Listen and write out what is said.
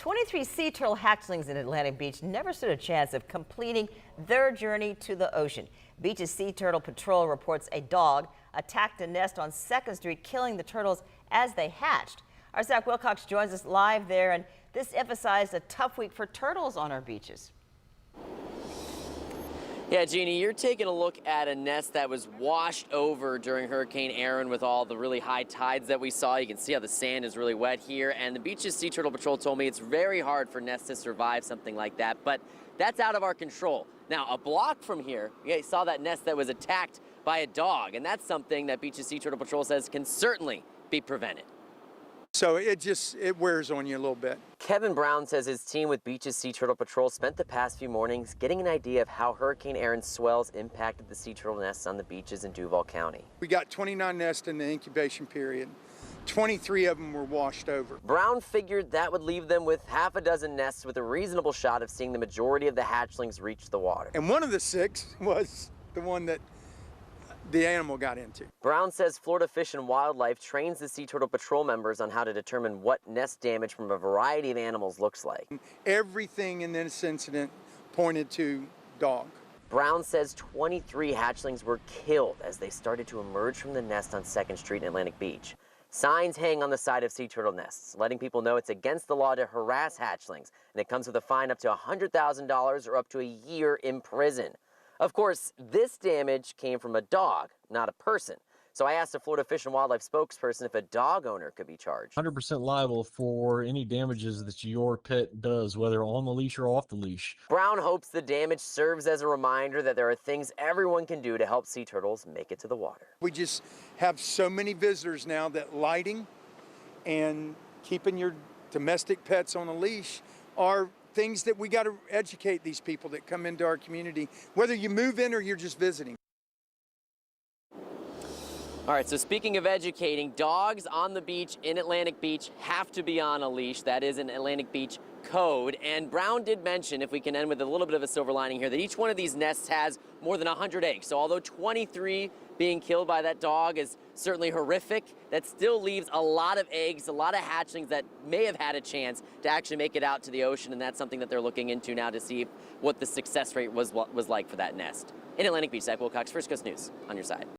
23 sea turtle hatchlings in Atlantic Beach never stood a chance of completing their journey to the ocean. Beach's Sea Turtle Patrol reports a dog attacked a nest on 2nd Street, killing the turtles as they hatched. Our Zach Wilcox joins us live there, and this emphasized a tough week for turtles on our beaches. Yeah, Jeannie, you're taking a look at a nest that was washed over during Hurricane Aaron with all the really high tides that we saw. You can see how the sand is really wet here, and the Beach's Sea Turtle Patrol told me it's very hard for nests to survive something like that, but that's out of our control. Now, a block from here, you saw that nest that was attacked by a dog, and that's something that Beach's Sea Turtle Patrol says can certainly be prevented. So it wears on you a little bit. Kevin Brown says his team with Beach's Sea Turtle Patrol spent the past few mornings getting an idea of how Hurricane Aaron's swells impacted the sea turtle nests on the beaches in Duval County. We got 29 nests in the incubation period. 23 of them were washed over. Brown figured that would leave them with half a dozen nests with a reasonable shot of seeing the majority of the hatchlings reach the water. And one of the 6 was the one that the animal got into. Brown says Florida Fish and Wildlife trains the Sea Turtle Patrol members on how to determine what nest damage from a variety of animals looks like. Everything in this incident pointed to dog. Brown says 23 hatchlings were killed as they started to emerge from the nest on 2nd Street in Atlantic Beach. Signs hang on the side of sea turtle nests, letting people know it's against the law to harass hatchlings, and it comes with a fine up to $100,000 or up to a year in prison. Of course, this damage came from a dog, not a person. So I asked a Florida Fish and Wildlife spokesperson if a dog owner could be charged. 100% liable for any damages that your pet does, whether on the leash or off the leash. Brown hopes the damage serves as a reminder that there are things everyone can do to help sea turtles make it to the water. We just have so many visitors now that lighting and keeping your domestic pets on a leash are things that we got to educate these people that come into our community, whether you move in or you're just visiting. All right, so speaking of educating, dogs on the beach in Atlantic Beach have to be on a leash. That is an Atlantic Beach code. And Brown did mention, if we can end with a little bit of a silver lining here, that each one of these nests has more than 100 eggs. So although 23 being killed by that dog is certainly horrific, that still leaves a lot of eggs, a lot of hatchlings that may have had a chance to actually make it out to the ocean, and that's something that they're looking into now to see what the success rate was like for that nest. In Atlantic Beach, Zach Wilcox, First Coast News, on your side.